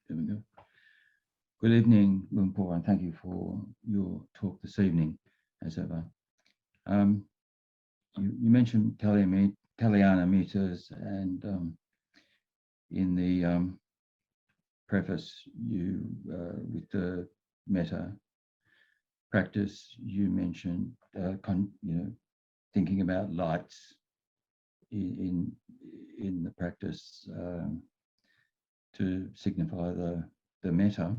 There we go. Good evening, Luang Por, and thank you for your talk this evening, as ever. You mentioned Kalyana meters, and in the preface, you with the metta practice, you mentioned thinking about lights in the practice to signify the metta.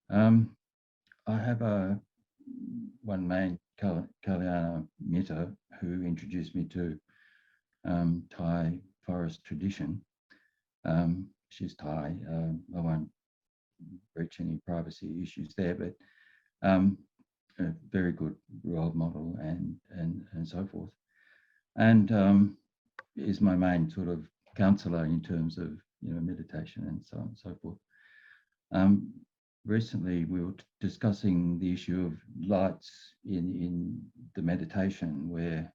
I have one main Kalyana metta who introduced me to Thai forest tradition. She's Thai. I won't breach any privacy issues there, but a very good role model and so forth. And is my main sort of counselor in terms of meditation and so on and so forth. Recently, we were discussing the issue of lights in the meditation, where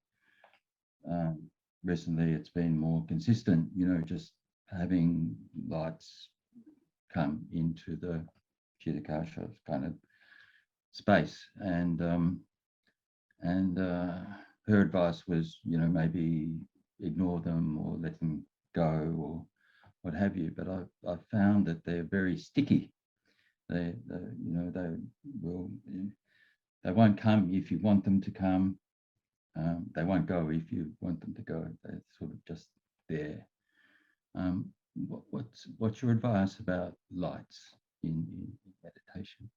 recently it's been more consistent, just having lights come into the Chitakasha kind of space. And her advice was, maybe ignore them or let them go or what have you. But I found that they're very sticky. They won't come if you want them to come. They won't go if you want them to go. They're sort of just there. What's your advice about lights in meditation?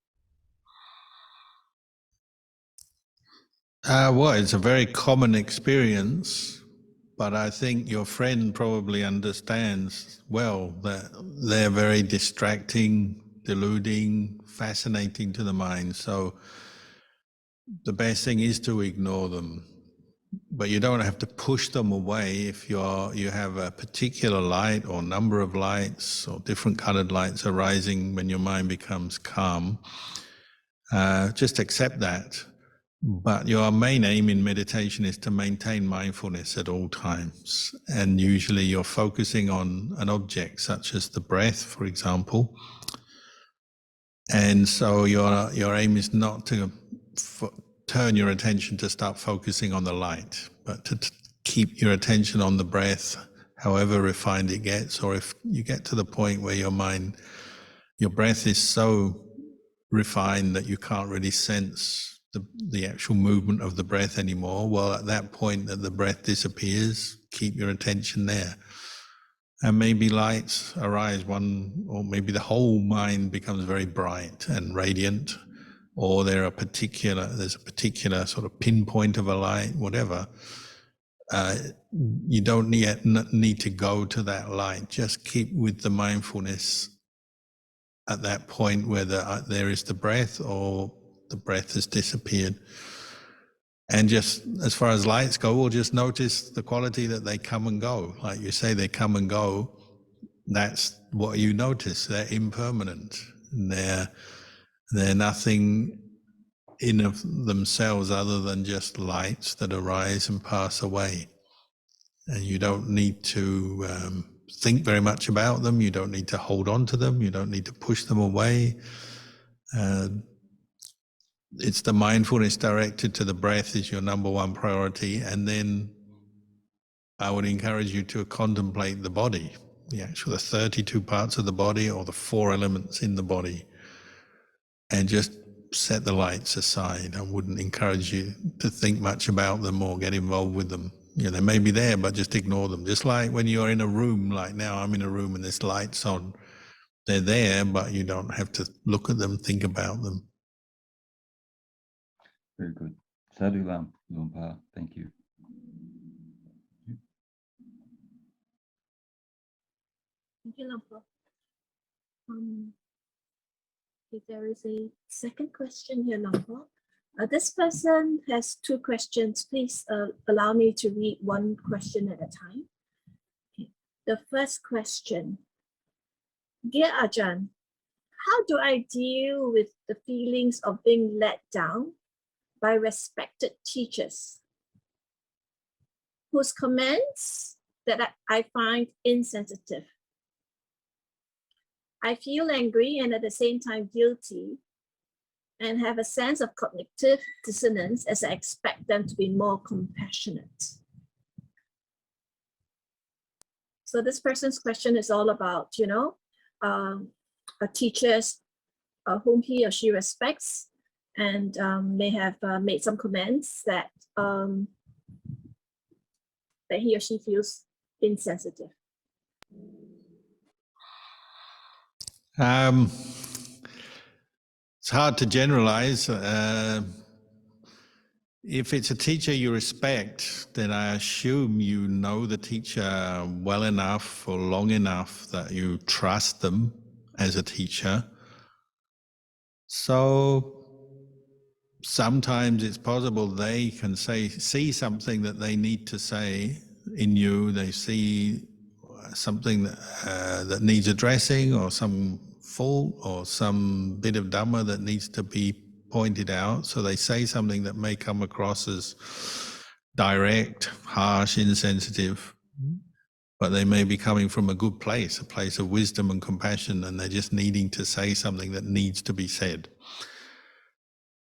Well, it's a very common experience, but I think your friend probably understands well that they're very distracting, deluding, fascinating to the mind. So the best thing is to ignore them, but you don't have to push them away. If you have a particular light or number of lights or different colored lights arising when your mind becomes calm, just accept that. But your main aim in meditation is to maintain mindfulness at all times. And usually you're focusing on an object such as the breath, for example. And so your aim is not to turn your attention to start focusing on the light, but to keep your attention on the breath, however refined it gets. Or if you get to the point where your breath is so refined that you can't really sense the actual movement of the breath anymore, well, at that point that the breath disappears, keep your attention there. And maybe lights arise, or maybe the whole mind becomes very bright and radiant, or there's a particular sort of pinpoint of a light, whatever. You don't need to go to that light. Just keep with the mindfulness at that point where there is the breath or the breath has disappeared. And just as far as lights go, we'll just notice the quality that they come and go. Like you say, they come and go. That's what you notice. They're impermanent. They're nothing in of themselves other than just lights that arise and pass away. And you don't need to think very much about them. You don't need to hold on to them. You don't need to push them away. It's the mindfulness directed to the breath is your number one priority. And then I would encourage you to contemplate the body, the 32 parts of the body or the 4 elements in the body, and just set the lights aside. I wouldn't encourage you to think much about them or get involved with them. They may be there, but just ignore them. Just like when you're in a room, like now I'm in a room and there's lights on. They're there, but you don't have to look at them, think about them. Very good. Sadhu Lam, Luang Por, thank you. Thank you, Luang Por. If there is a second question here, Luang Por. This person has 2 questions. Please allow me to read one question at a time. Okay. The first question. Dear Ajahn, how do I deal with the feelings of being let down by respected teachers whose comments that I find insensitive? I feel angry and at the same time guilty and have a sense of cognitive dissonance as I expect them to be more compassionate. So this person's question is all about, a teachers whom he or she respects, and may have made some comments that he or she feels insensitive. It's hard to generalize. If it's a teacher you respect, then I assume you know the teacher well enough or long enough that you trust them as a teacher. So sometimes it's possible they can see something that they need to say in you. They see something that needs addressing, or some fault, or some bit of Dhamma that needs to be pointed out. So they say something that may come across as direct, harsh, insensitive, but they may be coming from a good place, a place of wisdom and compassion, and they're just needing to say something that needs to be said.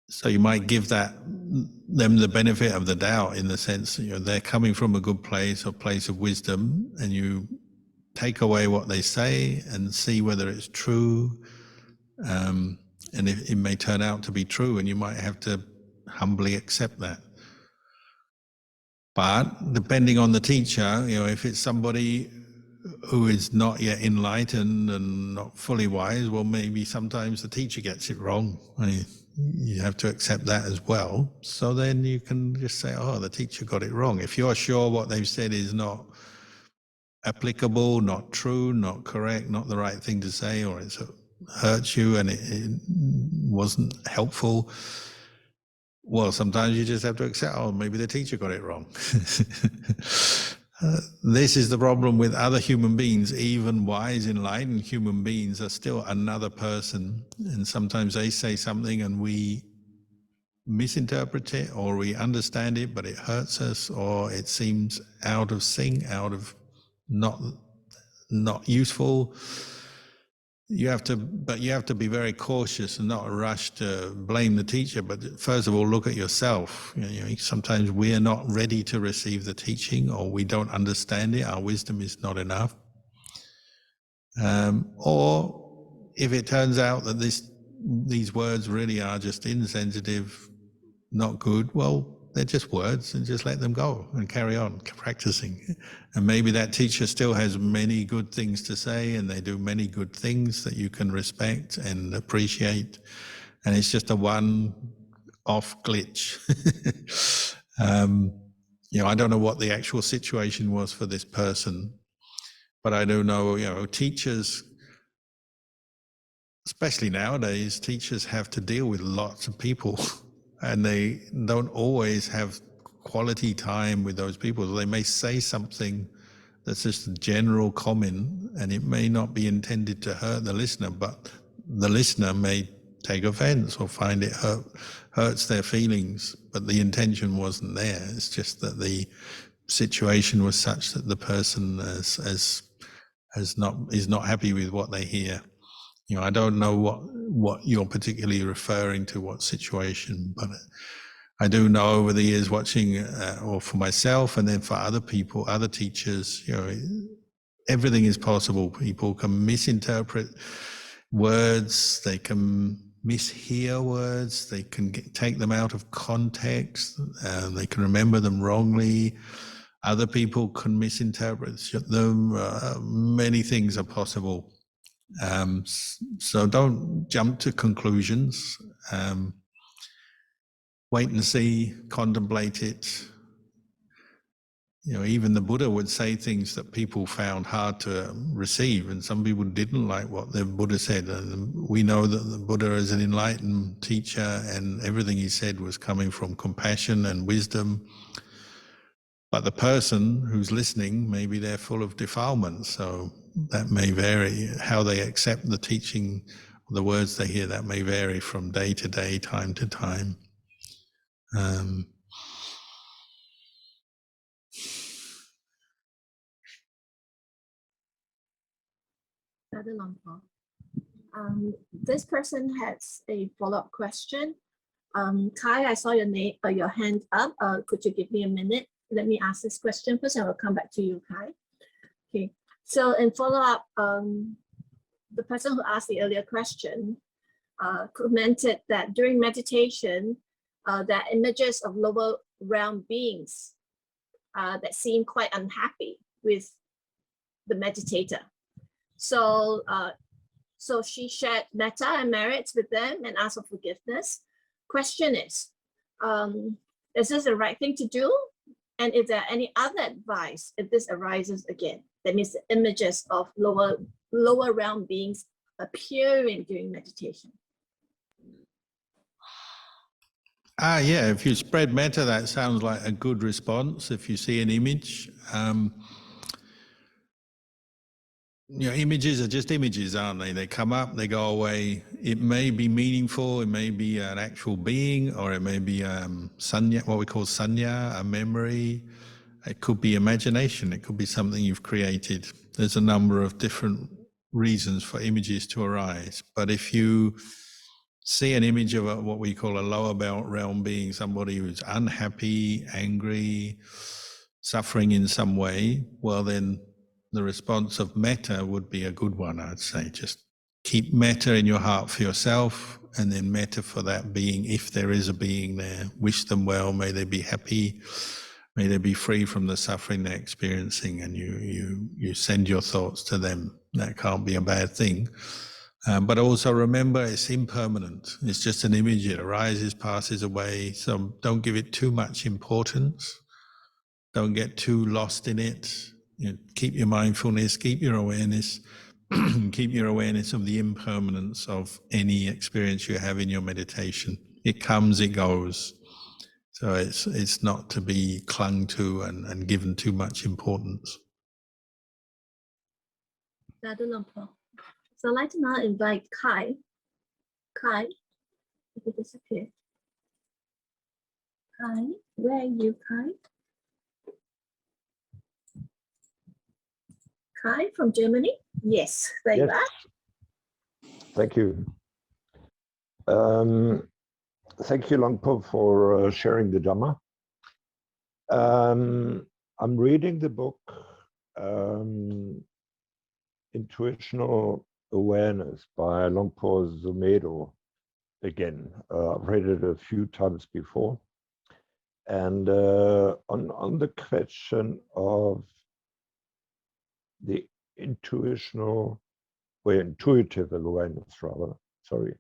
So you might give them the benefit of the doubt, in the sense that they're coming from a good place, a place of wisdom, and you take away what they say and see whether it's true. And it may turn out to be true, and you might have to humbly accept that. But depending on the teacher, if it's somebody who is not yet enlightened and not fully wise, well, maybe sometimes the teacher gets it wrong. You have to accept that as well. So then you can just say, oh, the teacher got it wrong. If you're sure what they've said is not applicable, not true, not correct, not the right thing to say, or it's hurts you and it wasn't helpful, well, sometimes you just have to accept, oh, maybe the teacher got it wrong. This is the problem with other human beings. Even wise, enlightened human beings are still another person, and sometimes they say something and we misinterpret it, or we understand it but it hurts us, or it seems out of sync, out of not useful. You have to be very cautious and not rush to blame the teacher, but first of all look at yourself. Sometimes we are not ready to receive the teaching, or we don't understand it, our wisdom is not enough. Or if it turns out that these words really are just insensitive, not good, well, they're just words, and just let them go and carry on practicing. And maybe that teacher still has many good things to say, and they do many good things that you can respect and appreciate, and it's just a one-off glitch. I don't know what the actual situation was for this person, but I do know, teachers, especially nowadays, teachers have to deal with lots of people and they don't always have quality time with those people. They may say something that's just a general comment, and it may not be intended to hurt the listener, but the listener may take offense or find it hurts their feelings, but the intention wasn't there. It's just that the situation was such that the person is not happy with what they hear. I don't know what you're particularly referring to, what situation, but I do know over the years watching, or for myself and then for other people, other teachers, everything is possible. People can misinterpret words, they can mishear words, they can take them out of context, they can remember them wrongly. Other people can misinterpret them. Many things are possible. So don't jump to conclusions. Wait and see, contemplate it. Even the Buddha would say things that people found hard to receive, and some people didn't like what the Buddha said. And we know that the Buddha is an enlightened teacher, and everything he said was coming from compassion and wisdom. But the person who's listening, maybe they're full of defilement, so that may vary. How they accept the teaching, the words they hear, that may vary from day to day, time to time. Brother Longpo. This person has a follow-up question. Kai, I saw your name, your hand up. Could you give me a minute? Let me ask this question first, and I will come back to you, Kai. Okay. So in follow-up, the person who asked the earlier question commented that during meditation, there are images of lower realm beings that seem quite unhappy with the meditator. So, so she shared metta and merits with them and asked for forgiveness. Question is this the right thing to do? And is there any other advice if this arises again? That means the images of lower realm beings appearing during meditation. Yeah, if you spread metta, that sounds like a good response. If you see an image, images are just images, aren't they? They come up, they go away. It may be meaningful, it may be an actual being, or it may be sanya, what we call sanya, a memory. It could be imagination, it could be something you've created. There's a number of different reasons for images to arise. But if you see an image of what we call a lower realm being, somebody who's unhappy, angry, suffering in some way, well then the response of metta would be a good one, I'd say. Just keep metta in your heart for yourself, and then metta for that being, if there is a being there. Wish them well, may they be happy, may they be free from the suffering they're experiencing, and you send your thoughts to them. That can't be a bad thing. But also remember, it's impermanent. It's just an image. It arises, passes away. So don't give it too much importance. Don't get too lost in it. Keep your mindfulness, keep your awareness, keep your awareness of the impermanence of any experience you have in your meditation. It comes, it goes. So it's not to be clung to and given too much importance. So I'd like to now invite Kai. Kai, if you disappear. Kai, where are you, Kai? Kai from Germany? Yes, there you are. Thank you. Thank you, Longpo, for sharing the Dhamma. I'm reading the book Intuitional Awareness by Longpo Zumedo again. I've read it a few times before. And on the question of the intuitive awareness, rather, sorry,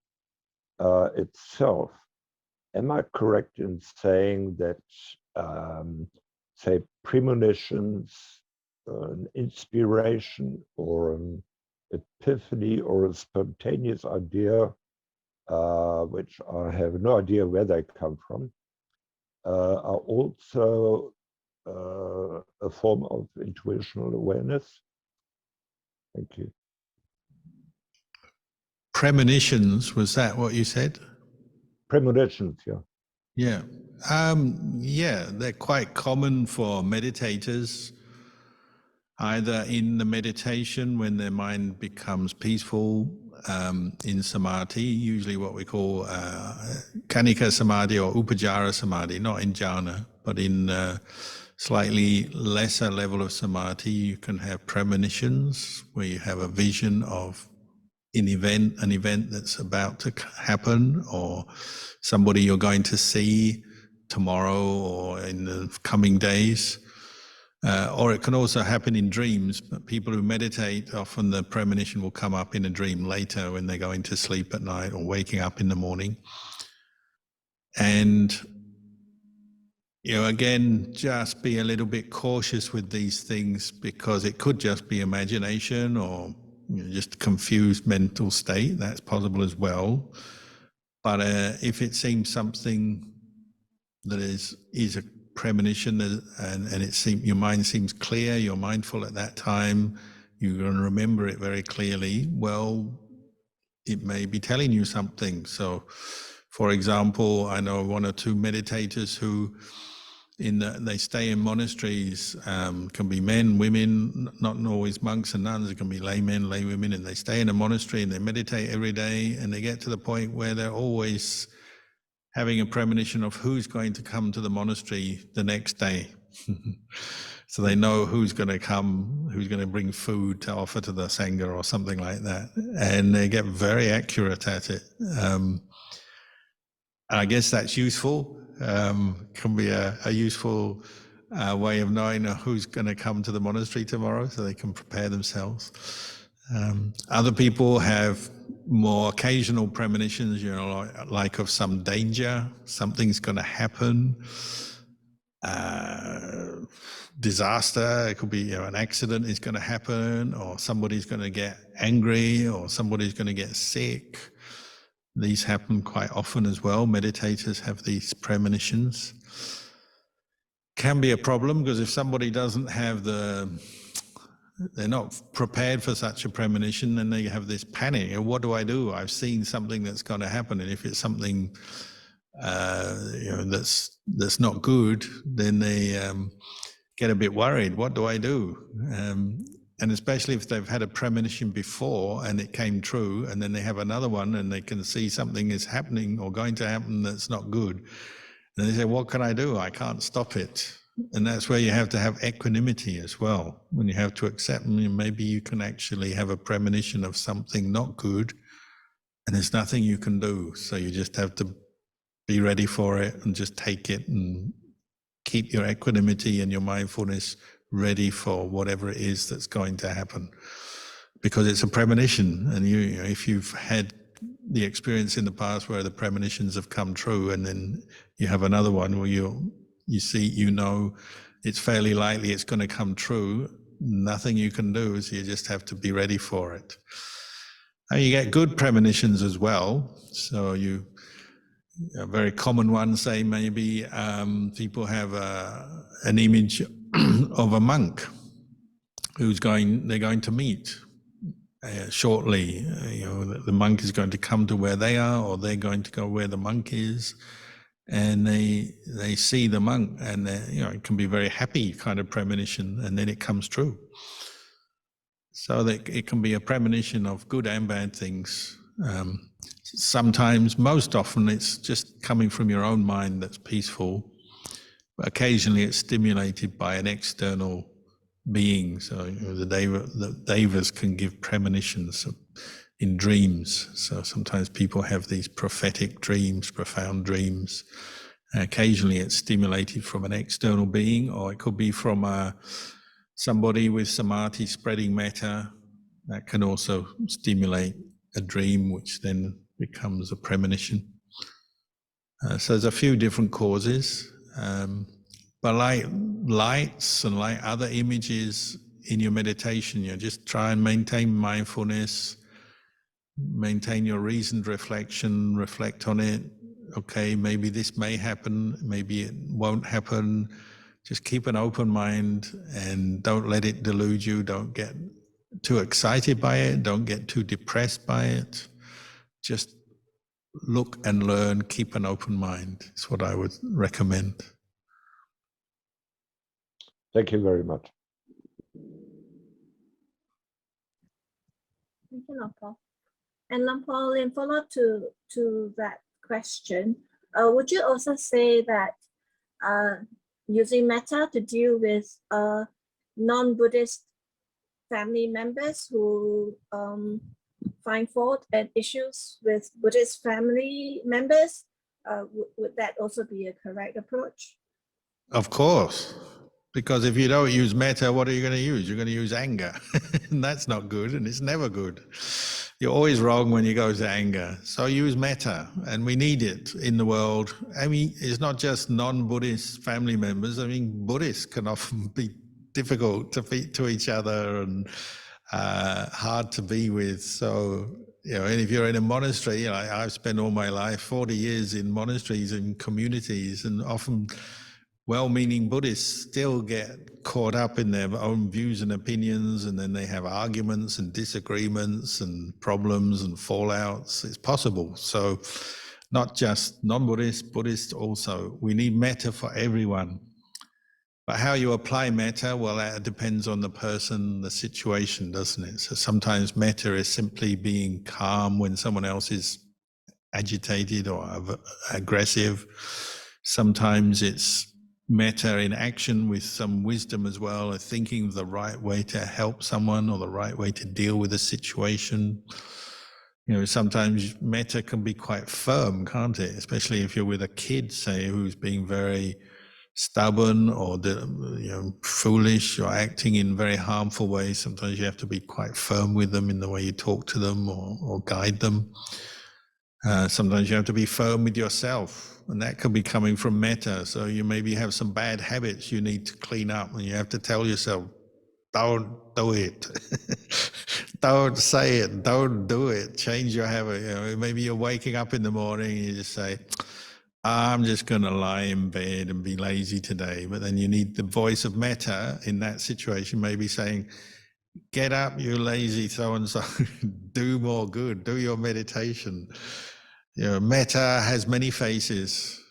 itself, am I correct in saying that, say, premonitions, an inspiration or an epiphany or a spontaneous idea, which I have no idea where they come from, are also a form of intuitional awareness? Thank you. Premonitions, was that what you said? Premonitions, yeah. Yeah. Yeah, they're quite common for meditators, either in the meditation when their mind becomes peaceful, in samadhi, usually what we call kanika samadhi or upajjhara samadhi, not in jhana, but in slightly lesser level of samadhi. You can have premonitions where you have a vision of an event that's about to happen, or somebody you're going to see tomorrow or in the coming days. Or it can also happen in dreams, but people who meditate, often the premonition will come up in a dream later when they're going to sleep at night or waking up in the morning. And, again, just be a little bit cautious with these things, because it could just be imagination or just confused mental state. That's possible as well. But if it seems something that is a premonition, and your mind seems clear, you're mindful at that time, you're going to remember it very clearly, well, it may be telling you something. So, for example, I know one or two meditators who they stay in monasteries, can be men, women, not always monks and nuns, it can be laymen, lay women, and they stay in a monastery and they meditate every day, and they get to the point where they're always having a premonition of who's going to come to the monastery the next day. So they know who's going to come, who's going to bring food to offer to the Sangha or something like that. And they get very accurate at it. I guess that's useful. Can be a useful way of knowing who's going to come to the monastery tomorrow, so they can prepare themselves. Other people have more occasional premonitions, like of some danger, something's going to happen, disaster. It could be an accident is going to happen, or somebody's going to get angry, or somebody's going to get sick. These happen quite often as well. Meditators have these premonitions. Can be a problem, because if somebody doesn't have they're not prepared for such a premonition, then they have this panic. What do I do? I've seen something that's going to happen, and if it's something that's not good, then they get a bit worried. What do I do? And especially if they've had a premonition before and it came true, and then they have another one and they can see something is happening or going to happen that's not good. And they say, what can I do? I can't stop it. And that's where you have to have equanimity as well. When you have to accept, maybe you can actually have a premonition of something not good, and there's nothing you can do. So you just have to be ready for it and just take it and keep your equanimity and your mindfulness ready for whatever it is that's going to happen, because it's a premonition. And if you've had the experience in the past where the premonitions have come true, and then you have another one where you see, it's fairly likely it's going to come true, nothing you can do, so you just have to be ready for it. And you get good premonitions as well. So a very common one, say maybe people have an image of a monk they're going to meet shortly. The monk is going to come to where they are, or they're going to go where the monk is, and they see the monk, and it can be a very happy kind of premonition, and then it comes true. So that it can be a premonition of good and bad things. Sometimes, most often, it's just coming from your own mind that's peaceful. But occasionally it's stimulated by an external being. So the devas can give premonitions in dreams. So sometimes people have these prophetic dreams, profound dreams. Occasionally it's stimulated from an external being, or it could be from somebody with samadhi spreading metta. That can also stimulate a dream, which then becomes a premonition. So there's a few different causes. But like lights and like other images in your meditation, just try and maintain mindfulness, maintain your reasoned reflection, reflect on it. Okay, maybe this may happen, maybe it won't happen. Just keep an open mind and don't let it delude you. Don't get too excited by it. Don't get too depressed by it. Just look and learn, keep an open mind. It's what I would recommend. Thank you very much. Thank you, Lampol. And Lampol, in follow-up to that question, would you also say that using metta to deal with non-Buddhist family members who find fault and issues with Buddhist family members, would that also be a correct approach? Of course, because if you don't use metta, what are you going to use? You're going to use anger, and that's not good, and it's never good. You're always wrong when you go to anger. So use metta, and we need it in the world. I mean, it's not just non-Buddhist family members. I mean, Buddhists can often be difficult to each other and hard to be with. So, and if you're in a monastery, I've spent all my life, 40 years in monasteries and communities, and often well-meaning Buddhists still get caught up in their own views and opinions, and then they have arguments and disagreements and problems and fallouts. It's possible. So not just non-Buddhists, Buddhists also. We need metta for everyone. But how you apply metta, well, that depends on the person, the situation, doesn't it? So sometimes metta is simply being calm when someone else is agitated or aggressive. Sometimes it's metta in action with some wisdom as well, or thinking of the right way to help someone or the right way to deal with a situation. You know, sometimes metta can be quite firm, can't it? Especially if you're with a kid, say, who's being very stubborn or foolish or acting in very harmful ways. Sometimes you have to be quite firm with them in the way you talk to them or guide them. Sometimes you have to be firm with yourself, and that could be coming from metta. So you maybe have some bad habits you need to clean up, and you have to tell yourself, don't do it. Don't say it. Don't do it. Change your habit. You know, maybe you're waking up in the morning and you just say, I'm just going to lie in bed and be lazy today. But then you need the voice of metta in that situation, maybe saying, get up, you lazy so-and-so, do more good, do your meditation. You know, metta has many faces.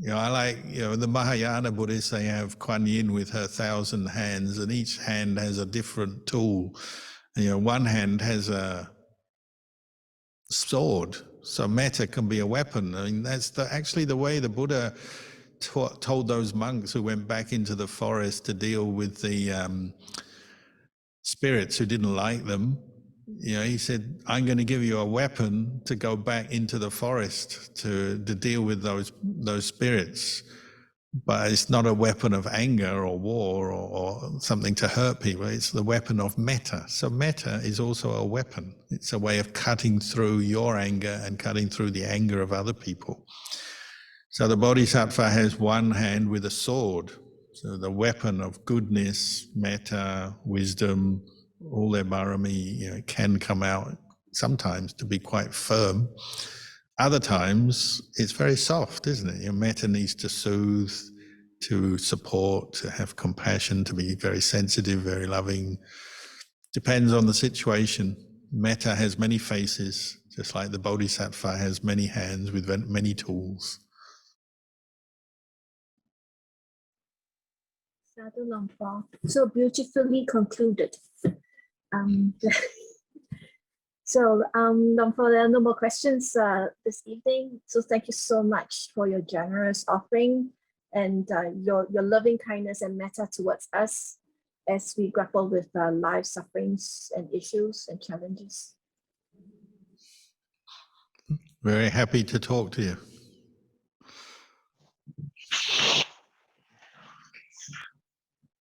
You know, I like, you know, the Mahayana Buddhists, they have Kuan Yin with her 1,000 hands, and each hand has a different tool. You know, one hand has a sword, so metta can be a weapon. I mean, that's actually the way the Buddha told those monks who went back into the forest to deal with the spirits who didn't like them. You know, he said, I'm going to give you a weapon to go back into the forest to deal with those spirits. But it's not a weapon of anger or war or something to hurt people. It's the weapon of metta. So metta is also a weapon. It's a way of cutting through your anger and cutting through the anger of other people. So the Bodhisattva has one hand with a sword. So the weapon of goodness, metta, wisdom, all their barami, you know, can come out sometimes to be quite firm. Other times it's very soft, isn't it? Your metta needs to soothe, to support, to have compassion, to be very sensitive, very loving. Depends on the situation. Metta has many faces, just like the Bodhisattva has many hands with many tools. Sadhu Lumpur. So beautifully concluded. Lumpur, there are no more questions this evening. So thank you so much for your generous offering and your loving kindness and metta towards us as we grapple with life sufferings and issues and challenges. Very happy to talk to you.